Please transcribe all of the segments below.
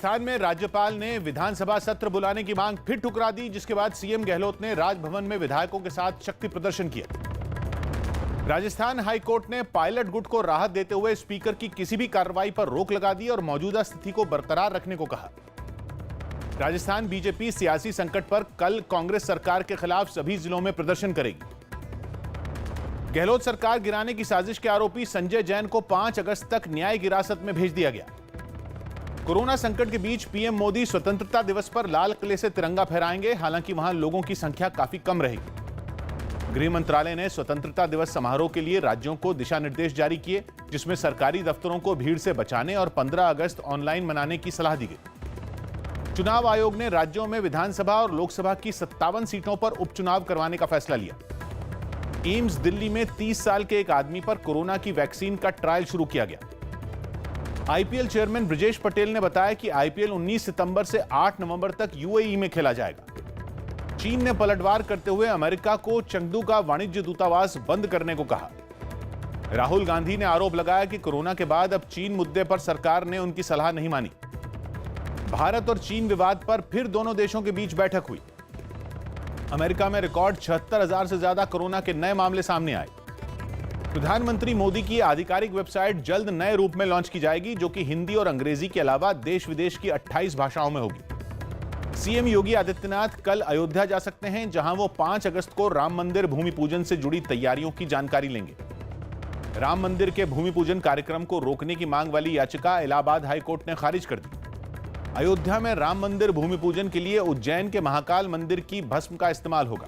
राजस्थान में राज्यपाल ने विधानसभा सत्र बुलाने की मांग फिर ठुकरा दी, जिसके बाद सीएम गहलोत ने राजभवन में विधायकों के साथ शक्ति प्रदर्शन किया। राजस्थान हाईकोर्ट ने पायलट गुट को राहत देते हुए स्पीकर की किसी भी कार्रवाई पर रोक लगा दी और मौजूदा स्थिति को बरकरार रखने को कहा। राजस्थान बीजेपी सियासी संकट पर कल कांग्रेस सरकार के खिलाफ सभी जिलों में प्रदर्शन करेगी। गहलोत सरकार गिराने की साजिश के आरोपी संजय जैन को 5 अगस्त तक न्यायिक हिरासत में भेज दिया गया। कोरोना संकट के बीच पीएम मोदी स्वतंत्रता दिवस पर लाल किले से तिरंगा फहराएंगे, हालांकि वहां लोगों की संख्या काफी कम रहेगी। गृह मंत्रालय ने स्वतंत्रता दिवस समारोह के लिए राज्यों को दिशा निर्देश जारी किए, जिसमें सरकारी दफ्तरों को भीड़ से बचाने और 15 अगस्त ऑनलाइन मनाने की सलाह दी गई। चुनाव आयोग ने राज्यों में विधानसभा और लोकसभा की 57 सीटों पर उपचुनाव करवाने का फैसला लिया। एम्स दिल्ली में 30 साल के एक आदमी पर कोरोना की वैक्सीन का ट्रायल शुरू किया गया। आईपीएल चेयरमैन ब्रजेश पटेल ने बताया कि आईपीएल 19 सितंबर से 8 नवंबर तक यूएई में खेला जाएगा। चीन ने पलटवार करते हुए अमेरिका को चंगदू का वाणिज्य दूतावास बंद करने को कहा। राहुल गांधी ने आरोप लगाया कि कोरोना के बाद अब चीन मुद्दे पर सरकार ने उनकी सलाह नहीं मानी। भारत और चीन विवाद पर फिर दोनों देशों के बीच बैठक हुई। अमेरिका में रिकॉर्ड 76,000 से ज्यादा कोरोना के नए मामले सामने आए। प्रधानमंत्री मोदी की आधिकारिक वेबसाइट जल्द नए रूप में लॉन्च की जाएगी, जो कि हिंदी और अंग्रेजी के अलावा देश विदेश की 28 भाषाओं में होगी। सीएम योगी आदित्यनाथ कल अयोध्या जा सकते हैं, जहां वो 5 अगस्त को राम मंदिर भूमि पूजन से जुड़ी तैयारियों की जानकारी लेंगे। राम मंदिर के भूमि पूजन कार्यक्रम को रोकने की मांग वाली याचिका इलाहाबाद हाईकोर्ट ने खारिज कर दी। अयोध्या में राम मंदिर भूमि पूजन के लिए उज्जैन के महाकाल मंदिर की भस्म का इस्तेमाल होगा।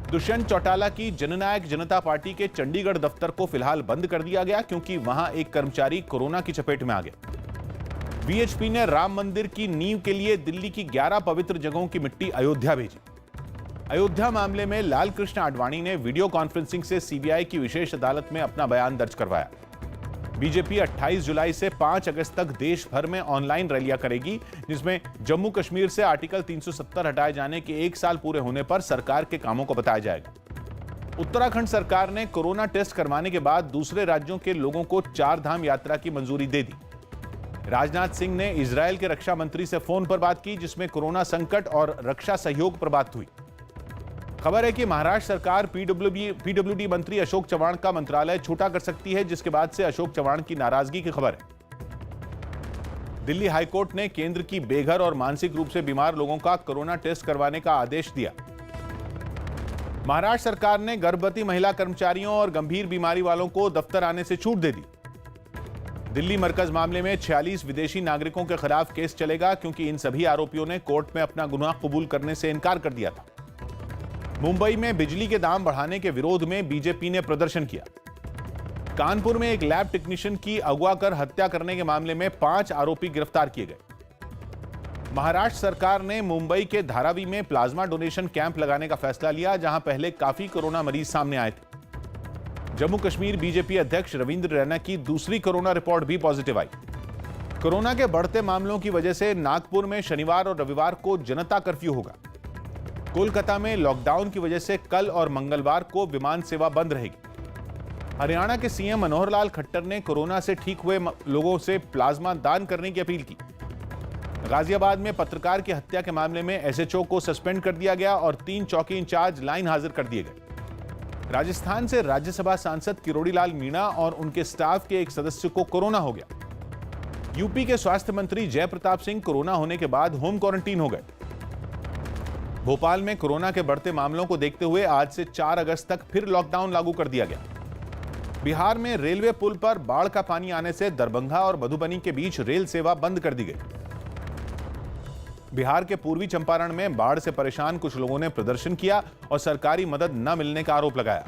दुष्यंत चौटाला की जननायक जनता पार्टी के चंडीगढ़ दफ्तर को फिलहाल बंद कर दिया गया, क्योंकि वहां एक कर्मचारी कोरोना की चपेट में आ गया। वीएचपी ने राम मंदिर की नींव के लिए दिल्ली की 11 पवित्र जगहों की मिट्टी अयोध्या भेजी। अयोध्या मामले में लाल कृष्ण आडवाणी ने वीडियो कॉन्फ्रेंसिंग से सीबीआई की विशेष अदालत में अपना बयान दर्ज करवाया। बीजेपी 28 जुलाई से 5 अगस्त तक देश भर में ऑनलाइन रैलियां करेगी, जिसमें जम्मू कश्मीर से आर्टिकल 370 हटाए जाने के 1 साल पूरे होने पर सरकार के कामों को बताया जाएगा। उत्तराखंड सरकार ने कोरोना टेस्ट करवाने के बाद दूसरे राज्यों के लोगों को 4 धाम यात्रा की मंजूरी दे दी। राजनाथ सिंह ने इजरायल के रक्षा मंत्री से फोन पर बात की, जिसमें कोरोना संकट और रक्षा सहयोग पर बात हुई। खबर है कि महाराष्ट्र सरकार पीडब्ल्यूडी मंत्री अशोक चव्हाण का मंत्रालय छोटा कर सकती है, जिसके बाद से अशोक चव्हाण की नाराजगी की खबर है। दिल्ली हाईकोर्ट ने केंद्र की बेघर और मानसिक रूप से बीमार लोगों का कोरोना टेस्ट करवाने का आदेश दिया। महाराष्ट्र सरकार ने गर्भवती महिला कर्मचारियों और गंभीर बीमारी वालों को दफ्तर आने से छूट दे दी। दिल्ली मरकज मामले में 46 विदेशी नागरिकों के खिलाफ केस चलेगा, क्योंकि इन सभी आरोपियों ने कोर्ट में अपना गुनाह कबूल करने से इनकार कर दिया था। मुंबई में बिजली के दाम बढ़ाने के विरोध में बीजेपी ने प्रदर्शन किया। कानपुर में एक लैब टेक्नीशियन की अगवा कर हत्या करने के मामले में 5 आरोपी गिरफ्तार किए गए। महाराष्ट्र सरकार ने मुंबई के धारावी में प्लाज्मा डोनेशन कैंप लगाने का फैसला लिया, जहां पहले काफी कोरोना मरीज सामने आए थे। जम्मू कश्मीर बीजेपी अध्यक्ष रविंद्र रैना की दूसरी कोरोना रिपोर्ट भी पॉजिटिव आई। कोरोना के बढ़ते मामलों की वजह से नागपुर में शनिवार और रविवार को जनता कर्फ्यू होगा। कोलकाता में लॉकडाउन की वजह से कल और मंगलवार को विमान सेवा बंद रहेगी। हरियाणा के सीएम मनोहर लाल खट्टर ने कोरोना से ठीक हुए लोगों से प्लाज्मा दान करने की अपील की। गाजियाबाद में पत्रकार की हत्या के मामले में एसएचओ को सस्पेंड कर दिया गया और 3 चौकी इंचार्ज लाइन हाजिर कर दिए गए। राजस्थान से राज्यसभा सांसद किरोड़ीलाल मीणा और उनके स्टाफ के एक सदस्य को कोरोना हो गया। यूपी के स्वास्थ्य मंत्री जयप्रताप सिंह कोरोना होने के बाद होम क्वारंटीन हो गए। भोपाल में कोरोना के बढ़ते मामलों को देखते हुए आज से 4 अगस्त तक फिर लॉकडाउन लागू कर दिया गया। बिहार में रेलवे पुल पर बाढ़ का पानी आने से दरभंगा और मधुबनी के बीच रेल सेवा बंद कर दी गई। बिहार के पूर्वी चंपारण में बाढ़ से परेशान कुछ लोगों ने प्रदर्शन किया और सरकारी मदद न मिलने का आरोप लगाया।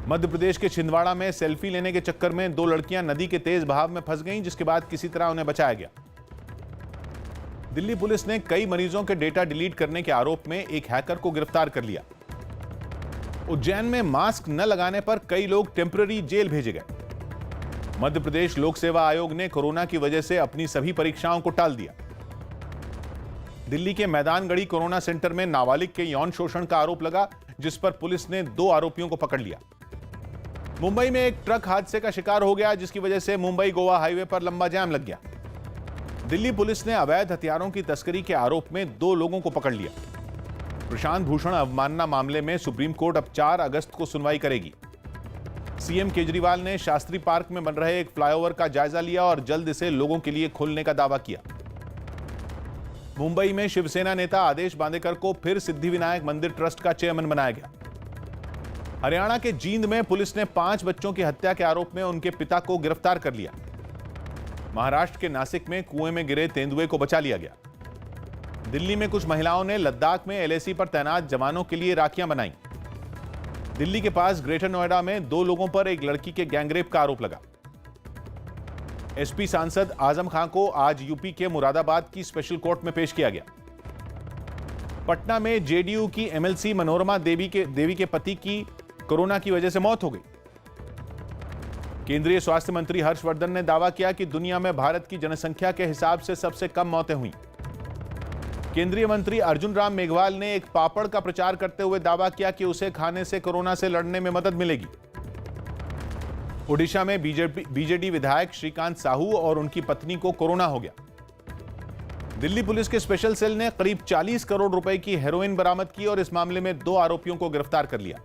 मध्य प्रदेश के छिंदवाड़ा में सेल्फी लेने के चक्कर में 2 लड़कियां नदी के तेज बहाव में फंस गईं, जिसके बाद किसी तरह उन्हें बचाया गया। दिल्ली पुलिस ने कई मरीजों के डेटा डिलीट करने के आरोप में एक हैकर को गिरफ्तार कर लिया। उज्जैन में मास्क न लगाने पर कई लोग टेम्पररी जेल भेजे गए। मध्य प्रदेश लोक सेवा आयोग ने कोरोना की वजह से अपनी सभी परीक्षाओं को टाल दिया। दिल्ली के मैदानगढ़ी कोरोना सेंटर में नाबालिग के यौन शोषण का आरोप लगा, जिस पर पुलिस ने 2 आरोपियों को पकड़ लिया। मुंबई में एक ट्रक हादसे का शिकार हो गया, जिसकी वजह से मुंबई गोवा हाईवे पर लंबा जाम लग गया। दिल्ली पुलिस ने अवैध हथियारों की तस्करी के आरोप में 2 लोगों को पकड़ लिया। प्रशांत भूषण अवमानना मामले में सुप्रीम कोर्ट अब 4 अगस्त को सुनवाई करेगी। सीएम केजरीवाल ने शास्त्री पार्क में बन रहे एक फ्लाईओवर का जायजा लिया और जल्द इसे लोगों के लिए खोलने का दावा किया। मुंबई में शिवसेना नेता आदेश बांदेकर को फिर सिद्धिविनायक मंदिर ट्रस्ट का चेयरमैन बनाया गया। हरियाणा के जींद में पुलिस ने 5 बच्चों की हत्या के आरोप में उनके पिता को गिरफ्तार कर लिया। महाराष्ट्र के नासिक में कुएं में गिरे तेंदुए को बचा लिया गया। दिल्ली में कुछ महिलाओं ने लद्दाख में एलएसी पर तैनात जवानों के लिए राखियां बनाई। दिल्ली के पास ग्रेटर नोएडा में 2 लोगों पर एक लड़की के गैंगरेप का आरोप लगा। एसपी सांसद आजम खान को आज यूपी के मुरादाबाद की स्पेशल कोर्ट में पेश किया गया। पटना में जेडीयू की एमएलसी मनोरमा देवी के पति की कोरोना की वजह से मौत हो गई। केंद्रीय स्वास्थ्य मंत्री हर्षवर्धन ने दावा किया कि दुनिया में भारत की जनसंख्या के हिसाब से सबसे कम मौतें हुई। केंद्रीय मंत्री अर्जुन राम मेघवाल ने एक पापड़ का प्रचार करते हुए दावा किया कि उसे खाने से कोरोना से लड़ने में मदद मिलेगी। ओडिशा में बीजेडी विधायक श्रीकांत साहू और उनकी पत्नी को कोरोना हो गया। दिल्ली पुलिस के स्पेशल सेल ने करीब 40 करोड़ रुपए की हेरोइन बरामद की और इस मामले में 2 आरोपियों को गिरफ्तार कर लिया।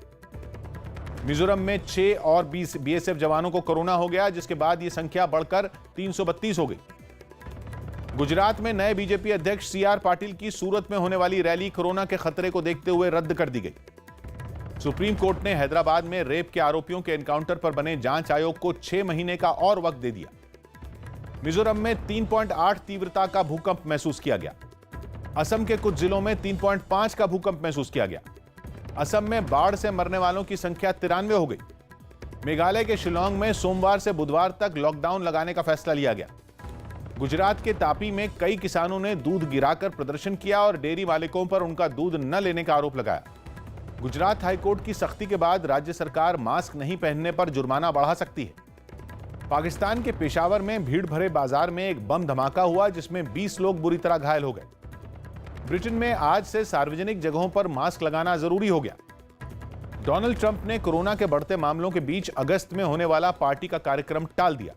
मिजोरम में 6 और बीएसएफ जवानों को कोरोना हो गया, जिसके बाद यह संख्या बढ़कर 332 हो गई। गुजरात में नए बीजेपी अध्यक्ष सीआर पाटिल की सूरत में होने वाली रैली कोरोना के खतरे को देखते हुए रद्द कर दी गई। सुप्रीम कोर्ट ने हैदराबाद में रेप के आरोपियों के एनकाउंटर पर बने जांच आयोग को 6 महीने का और वक्त दे दिया। मिजोरम में 3.8 तीव्रता का भूकंप महसूस किया गया। असम के कुछ जिलों में 3.5 का भूकंप महसूस किया गया। असम में बाढ़ से मरने वालों की संख्या 93 हो गई। मेघालय के शिलोंग में सोमवार से बुधवार तक लॉकडाउन लगाने का फैसला लिया गया। गुजरात के तापी में कई किसानों ने दूध गिराकर प्रदर्शन किया और डेयरी मालिकों पर उनका दूध न लेने का आरोप लगाया। गुजरात हाईकोर्ट की सख्ती के बाद राज्य सरकार मास्क नहीं पहनने पर जुर्माना बढ़ा सकती है। पाकिस्तान के पेशावर में भीड़ भरे बाजार में एक बम धमाका हुआ, जिसमें 20 लोग बुरी तरह घायल हो गए। ब्रिटेन में आज से सार्वजनिक जगहों पर मास्क लगाना जरूरी हो गया। डोनाल्ड ट्रंप ने कोरोना के बढ़ते मामलों के बीच अगस्त में होने वाला पार्टी का कार्यक्रम टाल दिया।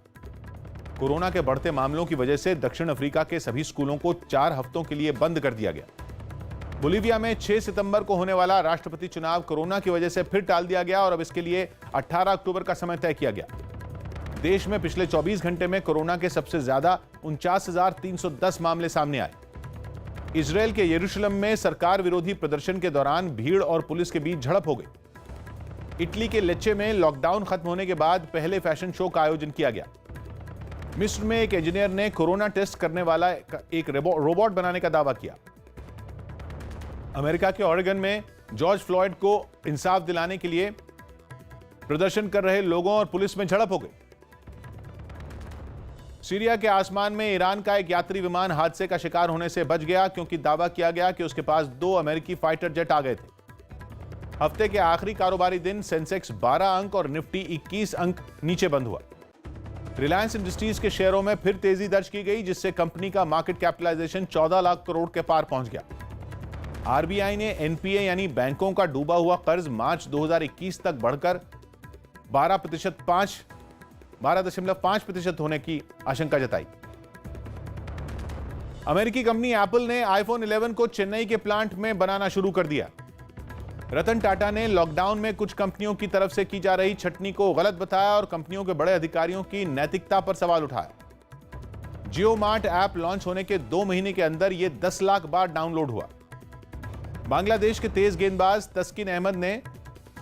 कोरोना के बढ़ते मामलों की वजह से दक्षिण अफ्रीका के सभी स्कूलों को 4 हफ्तों के लिए बंद कर दिया गया। बोलीविया में 6 सितंबर को होने वाला राष्ट्रपति चुनाव कोरोना की वजह से फिर टाल दिया गया और अब इसके लिए 18 अक्टूबर का समय तय किया गया। देश में पिछले 24 घंटे में कोरोना के सबसे ज्यादा 49,310 मामले सामने आए। इजरायल के यरूशलेम में सरकार विरोधी प्रदर्शन के दौरान भीड़ और पुलिस के बीच झड़प हो गई। इटली के लेच्चे में लॉकडाउन खत्म होने के बाद पहले फैशन शो का आयोजन किया गया। मिस्र में एक इंजीनियर ने कोरोना टेस्ट करने वाला एक रोबोट बनाने का दावा किया। अमेरिका के ऑरेगन में जॉर्ज फ्लॉयड को इंसाफ दिलाने के लिए प्रदर्शन कर रहे लोगों और पुलिस में झड़प हो गई। सीरिया के आसमान में ईरान का एक यात्री विमान हादसे का शिकार होने से बच गया, क्योंकि दावा किया गया कि उसके पास 2 अमेरिकी फाइटर जेट आ गए थे। हफ्ते के आखिरी कारोबारी दिन सेंसेक्स 12 अंक और निफ्टी 21 अंक नीचे बंद हुआ। रिलायंस इंडस्ट्रीज के शेयरों में फिर तेजी दर्ज की गई, जिससे कंपनी का मार्केट कैपिटलाइजेशन 14 लाख करोड़ के पार पहुंच गया। आरबीआई ने एनपीए यानी बैंकों का डूबा हुआ कर्ज मार्च 2021 तक बढ़कर 12.5% होने की आशंका जताई। अमेरिकी कंपनी एप्पल ने आईफोन 11 को चेन्नई के प्लांट में बनाना शुरू कर दिया। रतन टाटा ने लॉकडाउन में कुछ कंपनियों की तरफ से की जा रही छटनी को गलत बताया और कंपनियों के बड़े अधिकारियों की नैतिकता पर सवाल उठाया। जियो मार्ट ऐप लॉन्च होने के 2 महीने के अंदर यह 10 लाख बार डाउनलोड हुआ। बांग्लादेश के तेज गेंदबाज तस्किन अहमद ने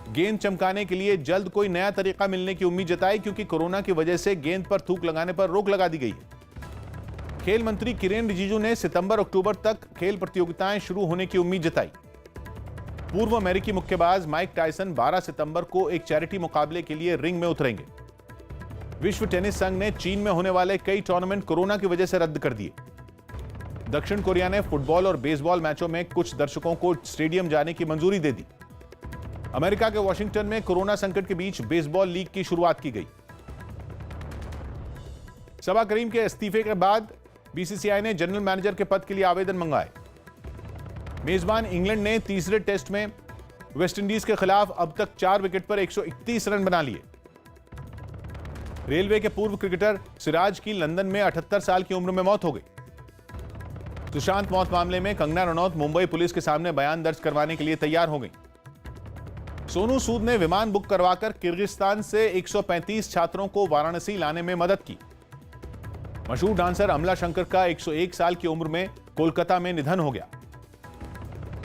गेंद चमकाने के लिए जल्द कोई नया तरीका मिलने की उम्मीद जताई, क्योंकि कोरोना की वजह से गेंद पर थूक लगाने पर रोक लगा दी गई है। खेल मंत्री किरेन रिजिजू ने सितंबर-अक्टूबर तक खेल प्रतियोगिताएं शुरू होने की उम्मीद जताई। पूर्व अमेरिकी मुक्केबाज माइक टायसन 12 सितंबर को एक चैरिटी मुकाबले के लिए रिंग में उतरेंगे। विश्व टेनिस संघ ने चीन में होने वाले कई टूर्नामेंट कोरोना की वजह से रद्द कर दिए। दक्षिण कोरिया ने फुटबॉल और बेसबॉल मैचों में कुछ दर्शकों को स्टेडियम जाने की मंजूरी दे दी। अमेरिका के वॉशिंगटन में कोरोना संकट के बीच बेसबॉल लीग की शुरुआत की गई। सबा करीम के इस्तीफे के बाद बीसीसीआई ने जनरल मैनेजर के पद के लिए आवेदन मंगाए। मेजबान इंग्लैंड ने तीसरे टेस्ट में वेस्टइंडीज के खिलाफ अब तक 4 विकेट पर 131 रन बना लिए। रेलवे के पूर्व क्रिकेटर सिराज की लंदन में 78 साल की उम्र में मौत हो गई। सुशांत मौत मामले में कंगना रनौत मुंबई पुलिस के सामने बयान दर्ज करवाने के लिए तैयार हो गई। सोनू सूद ने विमान बुक करवाकर किर्गिस्तान से 135 छात्रों को वाराणसी लाने में मदद की। मशहूर डांसर अमला शंकर का 101 साल की उम्र में कोलकाता में निधन हो गया।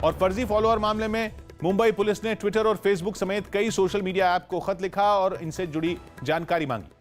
और फर्जी फॉलोअर मामले में मुंबई पुलिस ने ट्विटर और फेसबुक समेत कई सोशल मीडिया ऐप को खत लिखा और इनसे जुड़ी जानकारी मांगी।